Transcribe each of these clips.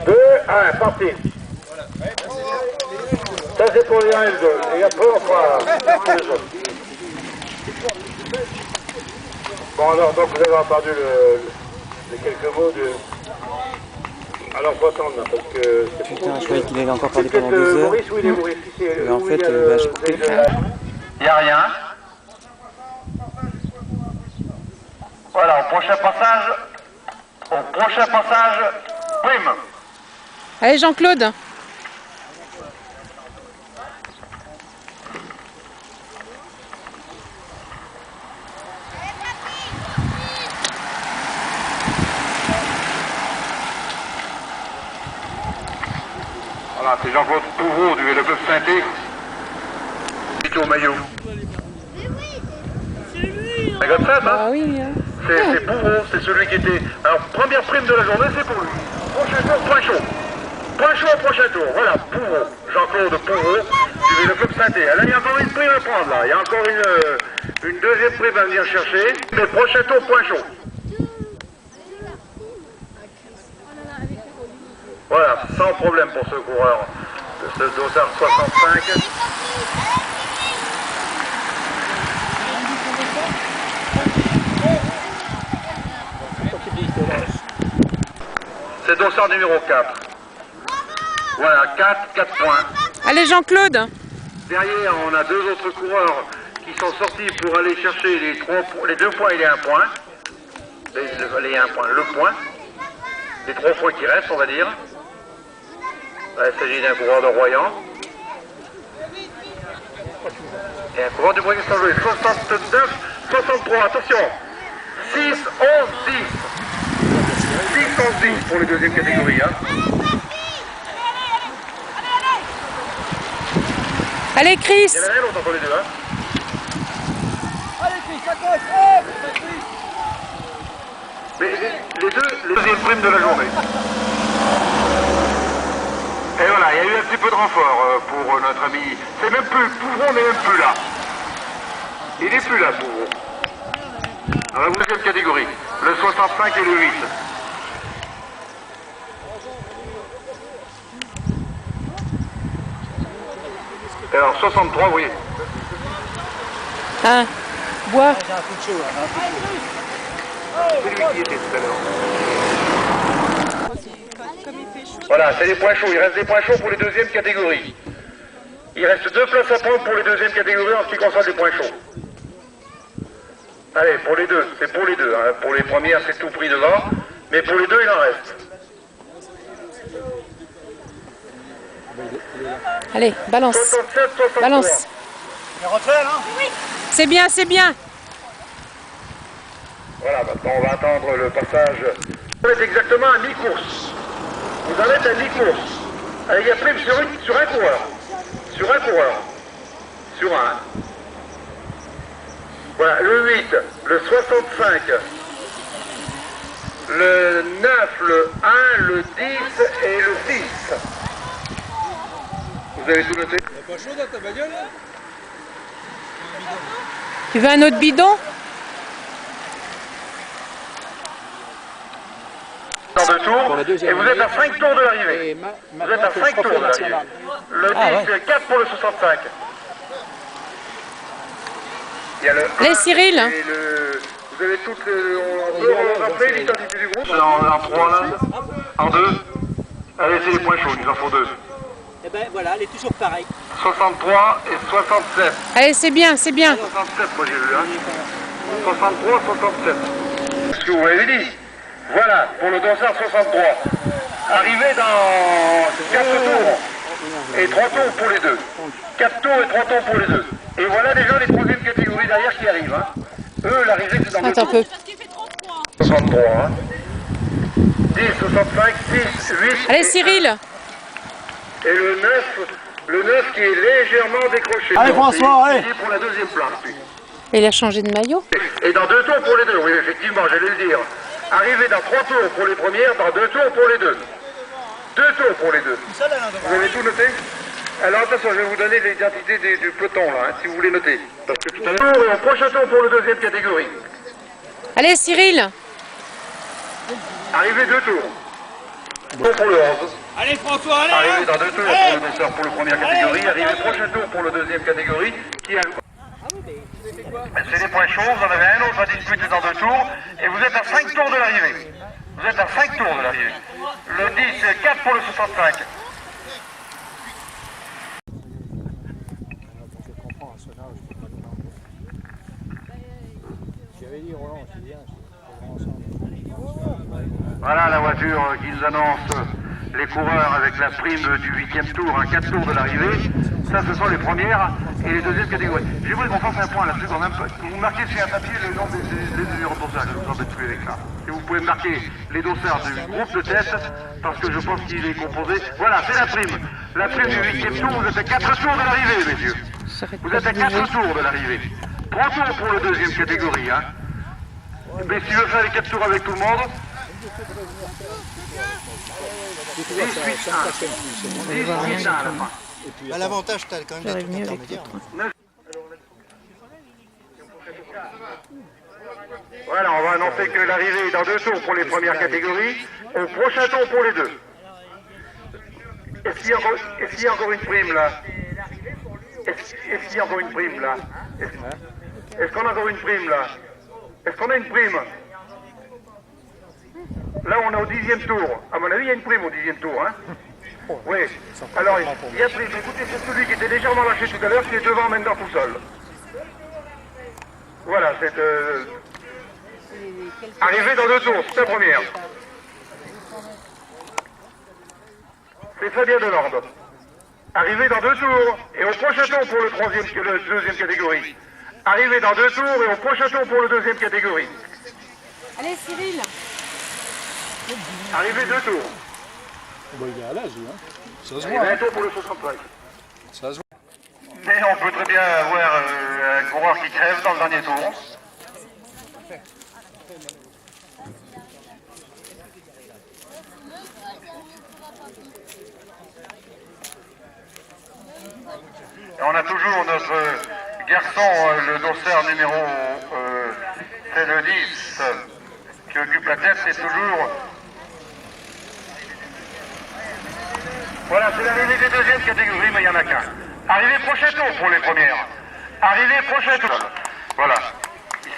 2, 1, parti. Ça c'est pour les 1 et le 2. Et après on fera pour les autres. Bon alors, donc vous avez entendu les quelques mots de... Alors faut attendre là, parce que... Putain, je croyais qu'il allait encore parler pendant 2 heures. Maurice, où il est Maurice? Mais en fait, j'ai coupé le fer. Il n'y a rien. Voilà, au prochain passage, prime. Allez Jean-Claude. Voilà, c'est Jean-Claude Pouvreau du Vélo Club Saint-Étienne. C'est au maillot. C'est comme ça, Ah oui. C'est Pouvreau, c'est celui qui était... Alors, première prime de la journée, c'est pour lui. Prochain tour, point chaud. Point chaud au prochain tour. Voilà, Pouvreau. Jean-Claude Pouvreau du Vélo Club Saint-Étienne. Là, il y a encore une prime à prendre, là. Il y a encore une deuxième prime à venir chercher. Mais prochain tour, point chaud. Voilà, sans problème pour ce coureur de ce dossard 65. C'est dossard numéro 4. Voilà, 4 points. Allez Jean-Claude. Derrière, on a 2 autres coureurs qui sont sortis pour aller chercher les 2 points et les 1 point. Les 1 point, le point. Les 3 points qui restent, on va dire. Là, il s'agit d'un coureur de Royan. Et un coureur du Bois qui s'en joué. 69, 63, attention. 6, 11, 10. 6, 11, 10 pour les deuxièmes catégories. Hein. Allez Chris. Il y en a l'autre entre les deux. Hein. Allez Chris, ça coche. Mais les deuxièmes primes de la journée. Et voilà, il y a eu un petit peu de renfort pour notre ami. C'est même plus, Pouvron n'est même plus là. Il n'est plus là, Pouvron. Dans la deuxième catégorie, le 65 et le 8. Et alors, 63, oui. Hein, bois. C'est lui qui était tout à l'heure. Voilà, c'est les points chauds. Il reste des points chauds pour les deuxièmes catégories. Il reste 2 places à prendre pour les deuxièmes catégories en ce qui concerne les points chauds. Allez, pour les deux, c'est pour les deux. Hein. Pour les premières, c'est tout pris devant. Mais pour les deux, il en reste. Allez, balance. 67, 63. Balance. Il retrait là? C'est bien, c'est bien. Voilà, maintenant on va attendre le passage. Vous êtes exactement à mi-course. Vous en êtes à mi-course. Il y a prime sur un coureur. Sur un coureur. Sur un. Voilà, le 8, le 65, le 9, le 1, le 10 et le 6. Vous avez tout noté? T'as pas chaud dans ta bagnole là? Tu veux un autre bidon? Dans 2 tours, et vous êtes à 5 tours de l'arrivée. Vous êtes à 5 tours de l'arrivée. Le 10, c'est 4 pour le 65. Il y a le Allez Cyril. vous avez toutes on peut rappeler l'identité du groupe en 3 là, en 2. Allez, c'est les points chauds, il nous en faut 2. Eh ben voilà, elle est toujours pareille. 63 et 67. Allez, c'est bien, c'est bien. 67, moi j'ai vu, hein. 63, 67. Ce que vous m'avez dit. Voilà, pour le dossard 63. Arrivé dans 4 tours. Et 3 tours pour les deux. 4 tours et 3 tours pour les deux. Et voilà déjà les troisièmes catégories derrière qui arrivent. Hein. Eux, l'arrivée c'est dans 2 Attends un tours. peu. 63, hein. 10, 65, 6, 8. Allez Cyril. Et le 9 qui est légèrement décroché. Allez François, allez. Il est pour la deuxième place, lui. Il a changé de maillot. Et dans 2 tours pour les deux, oui, effectivement, j'allais le dire. Arrivé dans 3 tours pour les premières, dans 2 tours pour les deux. 2 tours pour les deux. Vous avez tout noté? Alors attention, je vais vous donner l'identité du peloton, là, hein, si vous voulez noter. Parce que tout à l'heure, et au prochain tour pour le deuxième catégorie. Allez Cyril. Arrivé 2 tours. Pour le 11. Allez François, allez Arrivé dans 2 tours pour le dossard pour la première catégorie. Arrivé prochain tour pour la deuxième catégorie. Qui a... C'est les points chauds. Vous en avez un autre à disputer dans 2 tours. Et vous êtes à 5 tours de l'arrivée. Vous êtes à 5 tours de l'arrivée. Le 10, 4 pour le 65. Voilà la voiture qu'ils annoncent, les coureurs avec la prime du 8e tour à 4 tours de l'arrivée. Ça, ce sont les premières et les deuxièmes catégories. J'aimerais qu'on fasse un point là-dessus quand même. Vous marquez sur un papier le nom des numéros de dossard, je ne vous embête plus avec ça. Et vous pouvez marquer les dossards du groupe de tête, parce que je pense qu'il est composé. Voilà, c'est la prime. La prime du 8e tour, vous êtes à 4 tours de l'arrivée, messieurs. Vous êtes à 4 tours de l'arrivée. 3 tours pour la deuxième catégorie, hein. Mais si je veux faire les 4 tours avec tout le monde, 18 à la fin. L'avantage, tu as quand même des trucs intermédiaires. Voilà, on va annoncer que l'arrivée est dans 2 tours pour les premières catégories, au prochain tour pour les 2. Est-ce qu'il y a encore une prime là? Est-ce qu'il y a encore une prime là? Est-ce qu'on a encore une prime là? Est-ce qu'on a une prime? Là, on est au 10e tour. À mon avis, il y a une prime au 10e tour, hein? Oui. Alors, il y a prime. Écoutez, c'est celui qui était légèrement lâché tout à l'heure qui est devant maintenant tout seul. Voilà, c'est... Arrivé dans 2 tours, c'est la première. C'est Fabien Delorde. Arrivé dans 2 tours, et au prochain tour pour le deuxième catégorie. Arrivé dans 2 tours, et au prochain tour pour le deuxième catégorie. Allez Cyril. Arrivé 2 tours. Bon, il est à l'âge, hein. Ça se Et voit. 20 tours pour le 63. Ça se voit. Mais on peut très bien avoir un coureur qui crève dans le dernier tour. Et on a toujours notre garçon, le dossard numéro, c'est le 10, qui occupe la tête, c'est toujours... Voilà, c'est l'arrivée des deuxièmes catégories, mais il n'y en a qu'un. Arrivée prochain tour pour les premières. Arrivée prochain tour. Voilà. Il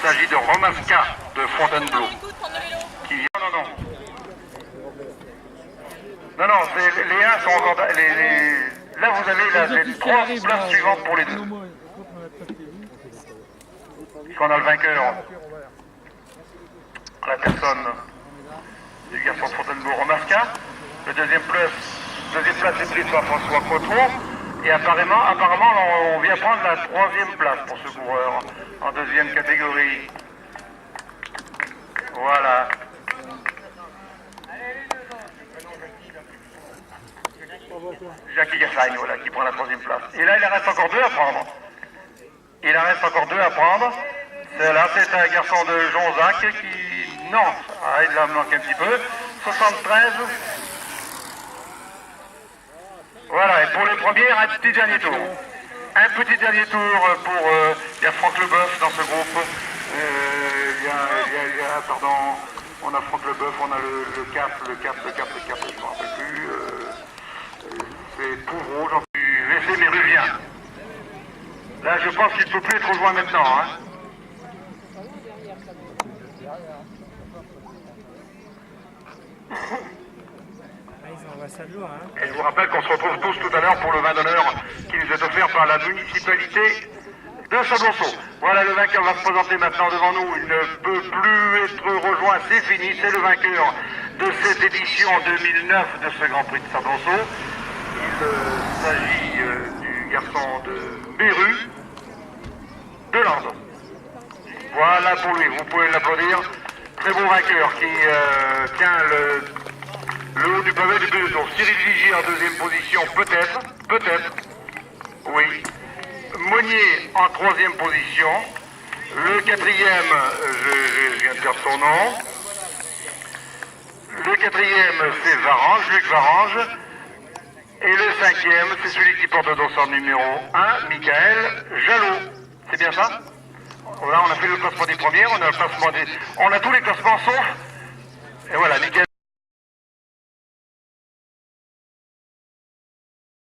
s'agit de Romasca de Fontainebleau. Qui vient... Non. Non, c'est, les 1 sont encore... Là, vous avez les 3 places suivantes pour les 2. Puisqu'on a le vainqueur. La personne du garçon de Fontainebleau, Romasca. Le deuxième place est prise par François Cotron. Et apparemment, on vient prendre la 3e place pour ce coureur en deuxième catégorie. Voilà. Jackie Gassagne, voilà, qui prend la 3e place. Et là, il en reste encore 2 à prendre. C'est un garçon de Jonzac qui... Non, il en manque un petit peu. 73. Voilà, et pour les premières, un petit dernier tour. Il y a Franck Leboeuf dans ce groupe. On a Franck Leboeuf, on a le 4, je ne me rappelle plus. C'est Pouvreau, j'en suis VC Méruvien. Là, je pense qu'il ne peut plus être rejoint maintenant. Hein. Et je vous rappelle qu'on se retrouve tous tout à l'heure pour le vin d'honneur qui nous est offert par la municipalité de Sablonceau. Voilà, le vainqueur va se présenter maintenant devant nous. Il ne peut plus être rejoint, c'est fini. C'est le vainqueur de cette édition 2009 de ce Grand Prix de Sablonceau. Il s'agit du garçon de Méru, de Lande. Voilà pour lui, vous pouvez l'applaudir. Très beau vainqueur qui tient le haut du pavé du peloton. Cyril Vigier en deuxième position, peut-être, oui. Monnier en troisième position. Le quatrième, je viens de faire son nom. Le quatrième, c'est Varange, Luc Varange. Et le cinquième, c'est celui qui porte le dossard numéro 1, Michael Jalot. C'est bien ça? Voilà, on a fait le classement des premières, on a le classement des... On a tous les classements sauf... Et voilà, nickel.